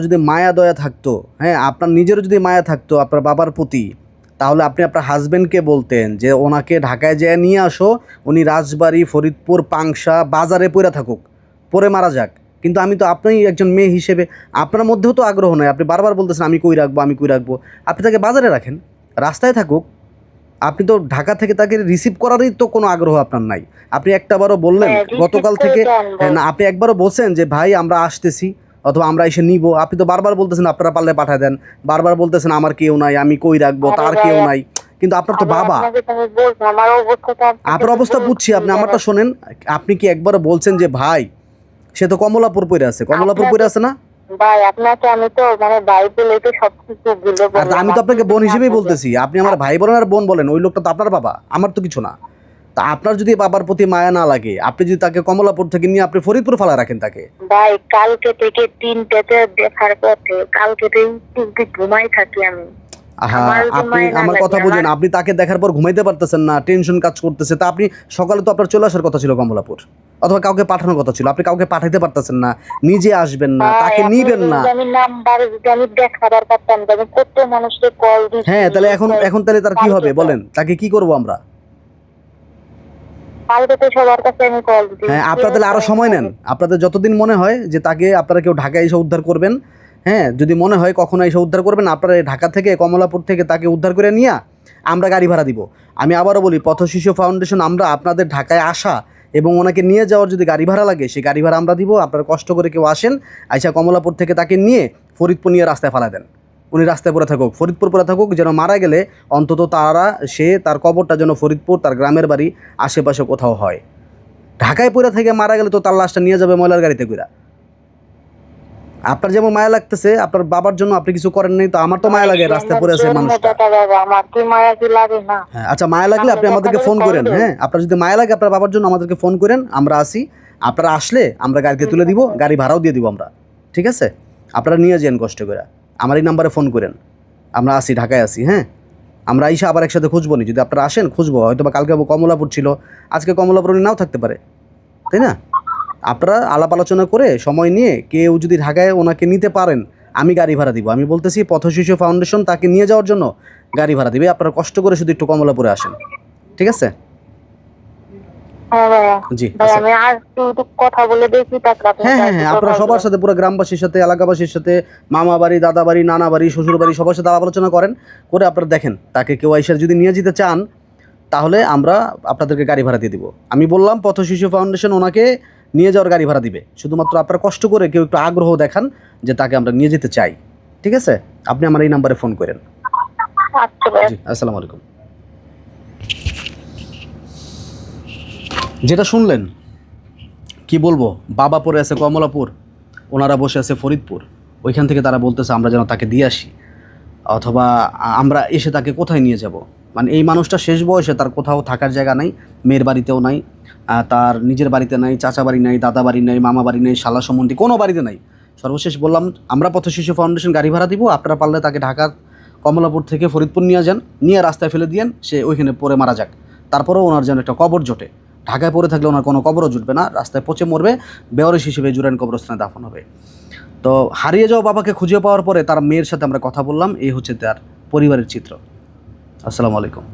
যদি মায়া দয়া থাকতো, হ্যাঁ, আপনার নিজেরও যদি মায়া থাকতো আপনার বাবার প্রতি, তাহলে আপনি আপনার হাজব্যান্ডকে বলতেন যে ওনাকে ঢাকায় যেয়ে নিয়ে আসো, উনি রাজবাড়ি, ফরিদপুর, পাংশা বাজারে পড়ে থাকুক, পরে মারা যাক। কিন্তু আমি তো, আপনি একজন মেয়ে হিসেবে আপনার মধ্যেও তো আগ্রহ নয়, আপনি বারবার বলতেছেন আমি কই রাখবো, আমি কই রাখবো। আপনি তাকে বাজারে রাখেন, রাস্তায় থাকুক। আপনি তো ঢাকা থেকে তাকে রিসিভ করারই তো কোনো আগ্রহ আপনার নাই। আপনি একটাবারও বললেন গতকাল থেকে? হ্যাঁ, না, আপনি একবারও বলছেন যে ভাই আমরা আসতেছি অথবা আমরা এসে নিব? আপনি তো বারবার বলতেছেন আপনারা পারলে পাঠায় দেন, বারবার বলতেছেন আমার কেউ নাই, আমি কই রাখবো, তার কেউ নাই। কিন্তু আপনার তো বাবা। আপনার অবস্থা বুঝছি, আপনি আমারটা শোনেন। আপনি কি একবারও বলছেন যে ভাই সে তো কমলাপুর পড়ে আছে, কমলাপুর পড়ে আছে না ভাই? আপনাকে আমি তো মানে ভাই বলে তো সবকিছু ভুলে আর বললাম। আমি তো আপনাকে বোন হিসেবেই বলতেছি, আপনি আমার ভাই বলেন আর বোন বলেন, ওই লোকটা তো আপনার বাবা, আমার তো কিছু না। তা আপনার যদি বাবার প্রতি মায়া না লাগে, আপনি যদি তাকে কমলাপুর থেকে নিয়ে আপনি ফরিদপুর ফালা রাখেন তাকে। ভাই কালকে থেকে 3টেতে দেখার পথে, কালকে থেকে ঘুমাই থাকি আমি। আপনি আমার কথা বুঝেন, আপনি তাকে দেখার পর ঘুমাইতে পারতেছেন না, টেনশন কাজ করতেছে। তা আপনি সকালে তো আপনার চলে আসার কথা ছিল কমলাপুর, অথবা কাউকে পাঠানোর কথা ছিল, আপনি কাউকে পাঠাইতে পারতেছেন না, নিজে আসবেন না, তাকে নিবেন না। আমি নাম্বার যদি আমি দেখাবার পারতাম, আমি কত মানুষকে কল দিচ্ছি। হ্যাঁ, তাহলে এখন তাহলে তার কি হবে বলেন? তাকে কি করব আমরা? কালকে তো সবার কাছে আমি কল দিচ্ছি। হ্যাঁ, আপনারা তাহলে আরও সময় নেন। আপনাদের যতদিন মনে হয় যে তাকে আপনারা কেউ ঢাকায় এসে উদ্ধার করবেন, হ্যাঁ, যদি মনে হয় কখনো এসে উদ্ধার করবেন, আপনারা ঢাকা থেকে কমলাপুর থেকে তাকে উদ্ধার করে নিয়ে আমরা গাড়ি ভাড়া দিব। আমি আবারও বলি, পথ শিশু ফাউন্ডেশন আমরা আপনাদের ঢাকায় আসা এবং ওনাকে নিয়ে যাওয়ার যদি গাড়ি ভাড়া লাগে সেই গাড়ি ভাড়া আমরা দিব। আপনারা কষ্ট করে কেউ আসেন, আইসা কমলাপুর থেকে তাকে নিয়ে ফরিদপুর নিয়ে রাস্তায় ফালা দেন। উনি রাস্তায় পড়ে থাকুক, ফরিদপুর পড়ে থাকুক, যেন মারা গেলে অন্তত তার কবরটা যেন ফরিদপুর, তার গ্রামের বাড়ি আশেপাশে কোথাও হয়। ঢাকায় পড়ে থেকে মারা গেলে তো তার লাশটা নিয়ে যাবে ময়লার গাড়িতে কইরা। আপনার যেমন মায়া লাগতেছে আপনার বাবার জন্য, আপনি কিছু করেন নাই, তো আমার তো মায়া লাগে, রাস্তায় পড়ে আছে মানুষটা। আমার কি মায়া কি লাগে না? হ্যাঁ, আচ্ছা, মায়া লাগলে আপনি আমাদেরকে ফোন করেন। হ্যাঁ, আপনার যদি মায়া লাগে আপনার বাবার জন্য আমাদেরকে ফোন করেন, আমরা আসি। আপনারা আসলে আমরা গাড়িতে তুলে দিব, গাড়ি ভাড়াও দিয়ে দিব আমরা, ঠিক আছে? আপনারা নিয়ে যান কষ্ট করে, আমার এই নাম্বারে ফোন করেন, আমরা আসি, ঢাকায় আসি। হ্যাঁ, আমরা আইসা আবার একসাথে খুঁজবো নি, যদি আপনারা আসেন খুঁজবো। হয়তো বা কালকে কমলাপুর ছিল, আজকে কমলাপুর উনি নাও থাকতে পারে, তাই না? আপনারা আলাপ আলোচনা করে সময় নিয়ে কেউ যদি ঢাকায় ওনাকে নিতে পারেন, আমি গাড়ি ভাড়া দিব। আমি বলতেছি পথ শিশু ফাউন্ডেশন তাকে নিয়ে যাওয়ার জন্য গাড়ি ভাড়া দিবে। আপনারা কষ্ট করে শুধু একটু কমলাপুরে আসেন, ঠিক আছে? জি, আমি আর কথা বলে দেখি। হ্যাঁ হ্যাঁ হ্যাঁ, আপনারা সবার সাথে, পুরো গ্রামবাসীর সাথে, এলাকাবাসীর সাথে, মামা বাড়ি, দাদা বাড়ি, নানা বাড়ি, শ্বশুর বাড়ি, সবার সাথে আলাপ আলোচনা করেন, করে আপনারা দেখেন তাকে কেউ আইসা যদি নিয়ে যেতে চান তাহলে আমরা আপনাদেরকে গাড়ি ভাড়া দিয়ে দিব। আমি বললাম পথ শিশু ফাউন্ডেশন ওনাকে নিয়ে যাওয়ার গাড়ি ভাড়া দিবে। শুধুমাত্র আপনারা কষ্ট করে কেউ একটু আগ্রহ দেখান যে তাকে আমরা নিয়ে যেতে চাই, ঠিক আছে? আপনি আমার এই নাম্বারে ফোন করেন। জি, আসসালামু আলাইকুম। যেটা শুনলেন, কি বলবো, বাবা পড়ে আছে কমলাপুর, ওনারা বসে আছে ফরিদপুর, ওইখান থেকে তারা বলতেছে আমরা যেন তাকে দিয়ে আসি, অথবা আমরা এসে তাকে কোথায় নিয়ে যাব। মানে এই মানুষটা শেষ বয়সে, তার কোথাও থাকার জায়গা নাই, মেয়ের বাড়িতেও নাই, তার নিজের বাড়িতে নাই, চাচা বাড়ি নাই, দাদা বাড়ি নাই, মামা বাড়ি নেই, শালা সম্বন্ধী কোনো বাড়িতে নাই। সর্বশেষ বললাম আমরা পথ শিশু ফাউন্ডেশন গাড়ি ভাড়া দিব, আপনারা পারলে তাকে ঢাকার কমলাপুর থেকে ফরিদপুর নিয়ে যান, নিয়ে রাস্তায় ফেলে দিয়েন, সে ওইখানে পড়ে মারা যাক। তারপরেও ওনার যেন একটা কবর জোটে। ঢাকায় পড়ে থাকলে ওনার কোনো কবরও জুটবে না, রাস্তায় পচে মরবে, বেওয়ারিশ হিসেবে জুরাইন কবরস্থানে দাফন হবে। তো হারিয়ে যাওয়া বাবাকে খুঁজে পাওয়ার পরে তার মেয়ের সাথে আমরা কথা বললাম, এই হচ্ছে তার পরিবারের চিত্র। আসসালামু আলাইকুম।